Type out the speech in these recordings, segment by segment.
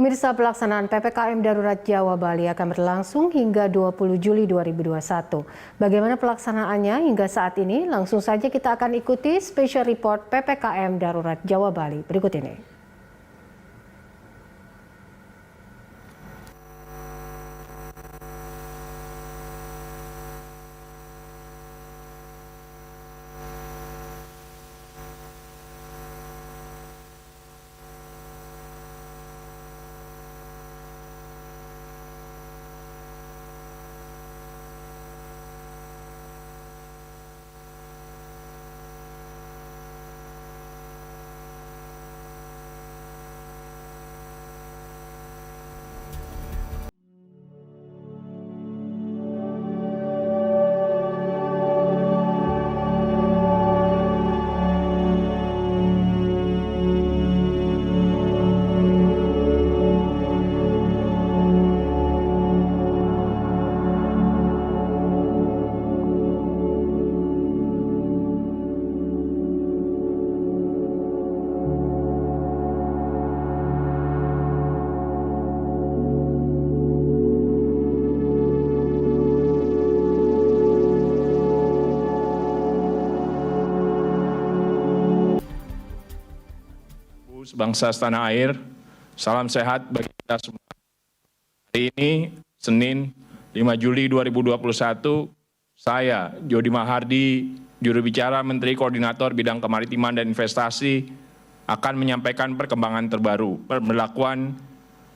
Pemirsa, pelaksanaan PPKM Darurat Jawa Bali akan berlangsung hingga 20 Juli 2021. Bagaimana pelaksanaannya hingga saat ini? Langsung saja kita akan ikuti special report PPKM Darurat Jawa Bali berikut ini. Bangsa setanah air, salam sehat bagi kita semua. Hari ini, Senin 5 Juli 2021, saya, Jody Mahardi, juru bicara Menteri Koordinator Bidang Kemaritiman dan Investasi, akan menyampaikan perkembangan terbaru pemberlakuan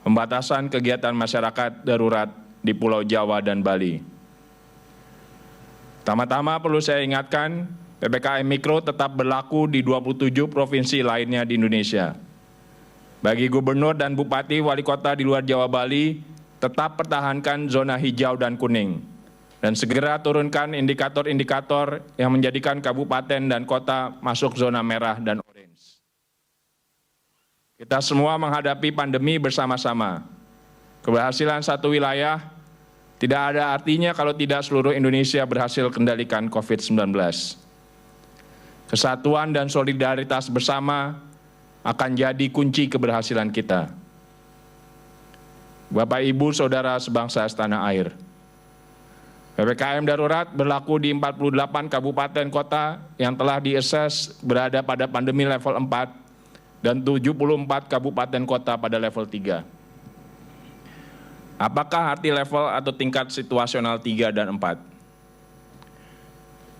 pembatasan kegiatan masyarakat darurat di Pulau Jawa dan Bali. Pertama-tama perlu saya ingatkan, PPKM Mikro tetap berlaku di 27 provinsi lainnya di Indonesia. Bagi gubernur dan bupati wali kota di luar Jawa Bali, tetap pertahankan zona hijau dan kuning, dan segera turunkan indikator-indikator yang menjadikan kabupaten dan kota masuk zona merah dan orange. Kita semua menghadapi pandemi bersama-sama. Keberhasilan satu wilayah tidak ada artinya kalau tidak seluruh Indonesia berhasil kendalikan COVID-19. Kesatuan dan solidaritas bersama akan jadi kunci keberhasilan kita. Bapak, Ibu, Saudara sebangsa setanah air. PPKM darurat berlaku di 48 kabupaten kota yang telah di-assess berada pada pandemi level 4 dan 74 kabupaten kota pada level 3. Apakah arti level atau tingkat situasional 3 dan 4?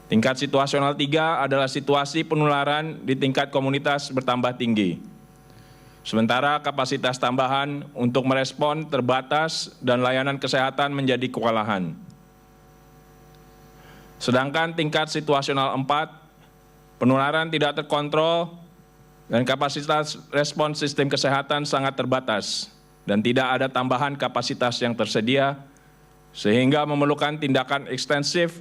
Tingkat situasional 3 adalah situasi penularan di tingkat komunitas bertambah tinggi. Sementara kapasitas tambahan untuk merespon terbatas dan layanan kesehatan menjadi kewalahan. Sedangkan tingkat situasional 4, penularan tidak terkontrol dan kapasitas respon sistem kesehatan sangat terbatas dan tidak ada tambahan kapasitas yang tersedia sehingga memerlukan tindakan ekstensif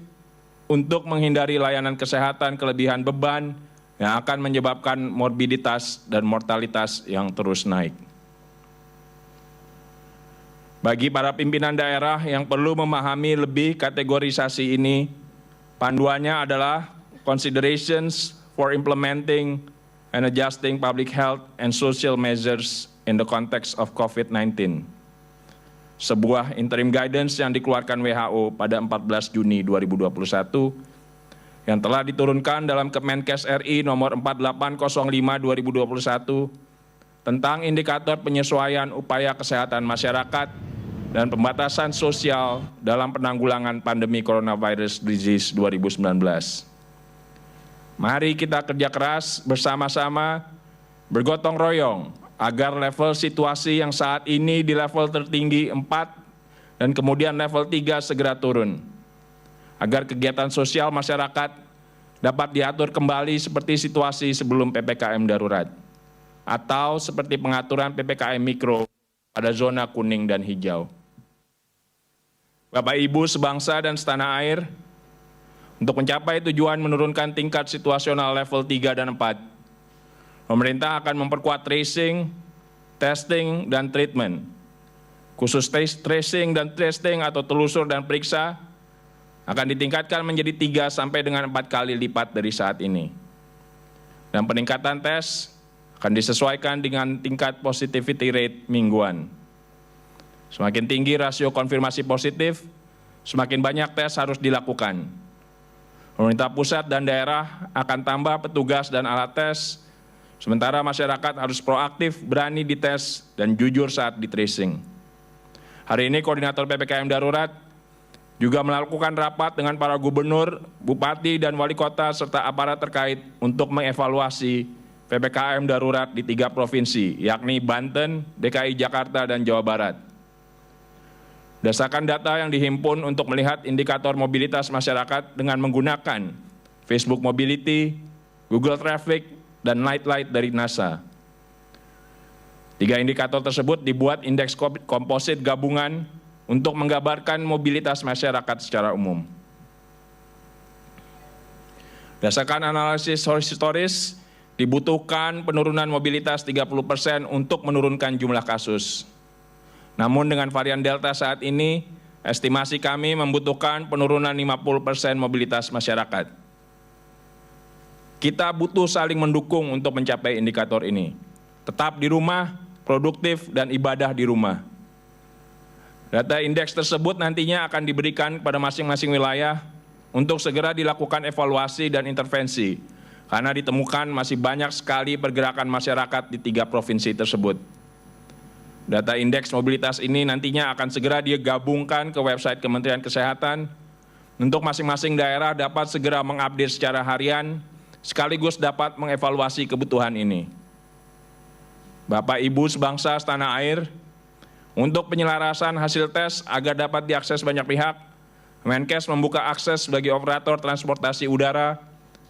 untuk menghindari layanan kesehatan kelebihan beban yang akan menyebabkan morbiditas dan mortalitas yang terus naik. Bagi para pimpinan daerah yang perlu memahami lebih kategorisasi ini, panduannya adalah considerations for implementing and adjusting public health and social measures in the context of COVID-19. Sebuah interim guidance yang dikeluarkan WHO pada 14 Juni 2021 yang telah diturunkan dalam Kemenkes RI nomor 4805/2021 tentang indikator penyesuaian upaya kesehatan masyarakat dan pembatasan sosial dalam penanggulangan pandemi coronavirus disease 2019. Mari kita kerja keras bersama-sama, bergotong royong, agar level situasi yang saat ini di level tertinggi 4 dan kemudian level 3 segera turun. Agar kegiatan sosial masyarakat dapat diatur kembali seperti situasi sebelum PPKM darurat. Atau seperti pengaturan PPKM Mikro pada zona kuning dan hijau. Bapak Ibu sebangsa dan setanah air, untuk mencapai tujuan menurunkan tingkat situasional level 3 dan 4, pemerintah akan memperkuat tracing, testing, dan treatment. Khusus tracing dan testing atau telusur dan periksa akan ditingkatkan menjadi 3 sampai dengan 4 kali lipat dari saat ini. Dan peningkatan tes akan disesuaikan dengan tingkat positivity rate mingguan. Semakin tinggi rasio konfirmasi positif, semakin banyak tes harus dilakukan. Pemerintah pusat dan daerah akan tambah petugas dan alat tes, sementara masyarakat harus proaktif, berani dites, dan jujur saat di tracing. Hari ini Koordinator PPKM Darurat juga melakukan rapat dengan para gubernur, bupati, dan wali kota serta aparat terkait untuk mengevaluasi PPKM Darurat di 3 provinsi, yakni Banten, DKI Jakarta, dan Jawa Barat. Berdasarkan data yang dihimpun untuk melihat indikator mobilitas masyarakat dengan menggunakan Facebook Mobility, Google Traffic, dan Nightlight dari NASA. 3 indikator tersebut dibuat indeks komposit gabungan untuk menggambarkan mobilitas masyarakat secara umum. Berdasarkan analisis historis, dibutuhkan penurunan mobilitas 30% untuk menurunkan jumlah kasus. Namun dengan varian Delta saat ini, estimasi kami membutuhkan penurunan 50% mobilitas masyarakat. Kita butuh saling mendukung untuk mencapai indikator ini. Tetap di rumah, produktif, dan ibadah di rumah. Data indeks tersebut nantinya akan diberikan kepada masing-masing wilayah untuk segera dilakukan evaluasi dan intervensi, karena ditemukan masih banyak sekali pergerakan masyarakat di 3 provinsi tersebut. Data indeks mobilitas ini nantinya akan segera digabungkan ke website Kementerian Kesehatan untuk masing-masing daerah dapat segera mengupdate secara harian sekaligus dapat mengevaluasi kebutuhan ini. Bapak Ibu sebangsa setanah air, untuk penyelarasan hasil tes agar dapat diakses banyak pihak, Kemenkes membuka akses bagi operator transportasi udara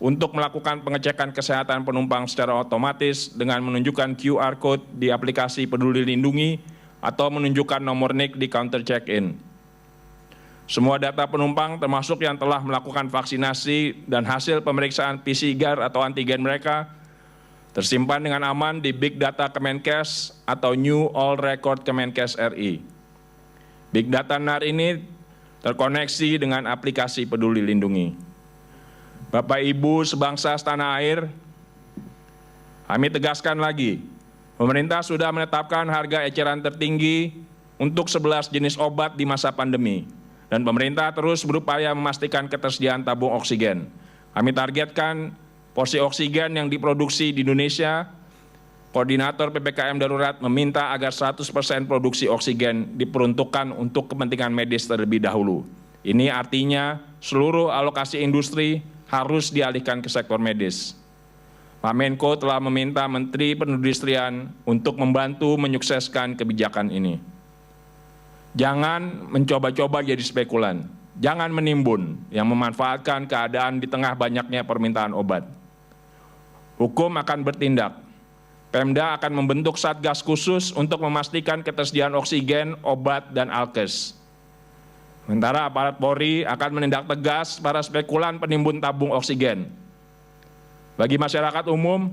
untuk melakukan pengecekan kesehatan penumpang secara otomatis dengan menunjukkan QR Code di aplikasi Peduli Lindungi atau menunjukkan nomor NIK di counter check-in. Semua data penumpang termasuk yang telah melakukan vaksinasi dan hasil pemeriksaan PCR atau antigen mereka tersimpan dengan aman di Big Data Kemenkes atau New All Record Kemenkes RI. Big Data NAR ini terkoneksi dengan aplikasi Peduli Lindungi. Bapak Ibu sebangsa setanah air, kami tegaskan lagi, pemerintah sudah menetapkan harga eceran tertinggi untuk 11 jenis obat di masa pandemi, dan pemerintah terus berupaya memastikan ketersediaan tabung oksigen. Kami targetkan porsi oksigen yang diproduksi di Indonesia. Koordinator PPKM Darurat meminta agar 100% produksi oksigen diperuntukkan untuk kepentingan medis terlebih dahulu. Ini artinya seluruh alokasi industri harus dialihkan ke sektor medis. Pak Menko telah meminta Menteri Perindustrian untuk membantu menyukseskan kebijakan ini. Jangan mencoba-coba jadi spekulan, jangan menimbun yang memanfaatkan keadaan di tengah banyaknya permintaan obat. Hukum akan bertindak. Pemda akan membentuk satgas khusus untuk memastikan ketersediaan oksigen, obat, dan alkes. Sementara aparat Polri akan menindak tegas para spekulan penimbun tabung oksigen. Bagi masyarakat umum,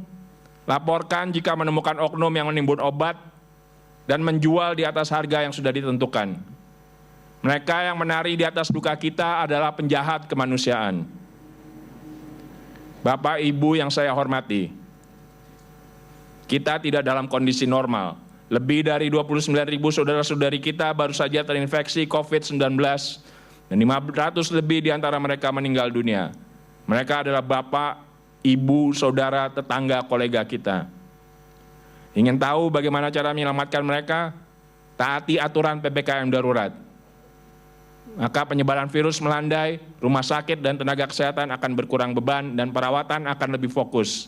laporkan jika menemukan oknum yang menimbun obat dan menjual di atas harga yang sudah ditentukan. Mereka yang menari di atas duka kita adalah penjahat kemanusiaan. Bapak Ibu yang saya hormati, kita tidak dalam kondisi normal. Lebih dari 29.000 saudara-saudari kita baru saja terinfeksi COVID-19 dan 500 lebih di antara mereka meninggal dunia. Mereka adalah bapak, ibu, saudara, tetangga, kolega kita. Ingin tahu bagaimana cara menyelamatkan mereka? Taati aturan PPKM Darurat. Maka penyebaran virus melandai, rumah sakit dan tenaga kesehatan akan berkurang beban dan perawatan akan lebih fokus.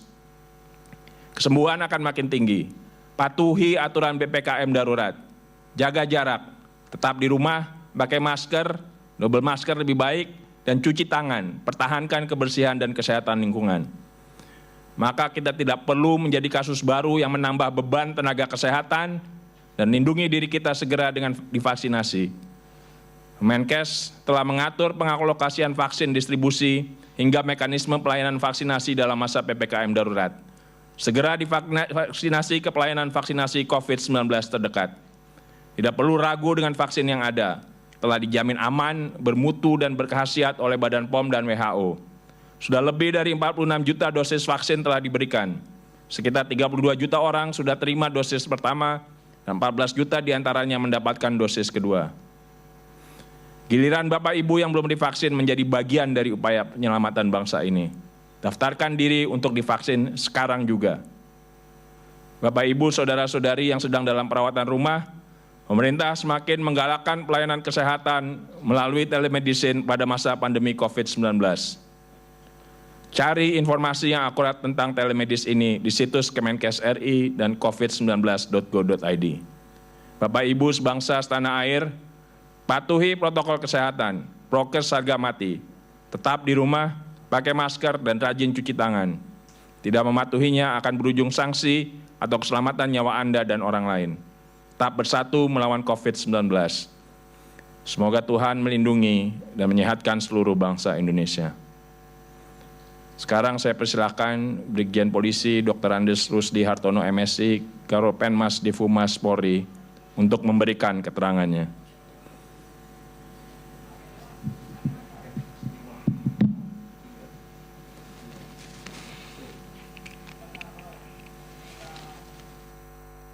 Kesembuhan akan makin tinggi. Patuhi aturan PPKM Darurat. Jaga jarak, tetap di rumah, pakai masker, double masker lebih baik, dan cuci tangan, pertahankan kebersihan dan kesehatan lingkungan. Maka kita tidak perlu menjadi kasus baru yang menambah beban tenaga kesehatan dan lindungi diri kita segera dengan divaksinasi. Kemenkes telah mengatur pengalokasian vaksin distribusi hingga mekanisme pelayanan vaksinasi dalam masa PPKM Darurat. Segera divaksinasi ke pelayanan vaksinasi COVID-19 terdekat. Tidak perlu ragu dengan vaksin yang ada. Telah dijamin aman, bermutu, dan berkhasiat oleh Badan POM dan WHO. Sudah lebih dari 46 juta dosis vaksin telah diberikan. sekitar 32 juta orang sudah terima dosis pertama dan 14 juta diantaranya mendapatkan dosis kedua. Giliran Bapak Ibu yang belum divaksin menjadi bagian dari upaya penyelamatan bangsa ini. Daftarkan diri untuk divaksin sekarang juga. Bapak Ibu, saudara-saudari yang sedang dalam perawatan rumah, pemerintah semakin menggalakkan pelayanan kesehatan melalui telemedicine pada masa pandemi COVID-19. Cari informasi yang akurat tentang telemedis ini di situs Kemenkes RI dan covid19.go.id. Bapak Ibu sebangsa setanah air, patuhi protokol kesehatan, prokes harga mati, tetap di rumah, pakai masker dan rajin cuci tangan. Tidak mematuhinya akan berujung sanksi atau keselamatan nyawa Anda dan orang lain. Tetap bersatu melawan COVID-19. Semoga Tuhan melindungi dan menyehatkan seluruh bangsa Indonesia. Sekarang saya persilakan Brigjen Polisi Dr. Andes Rusdi Hartono MSI, Karopenmas Divhumas Polri untuk memberikan keterangannya.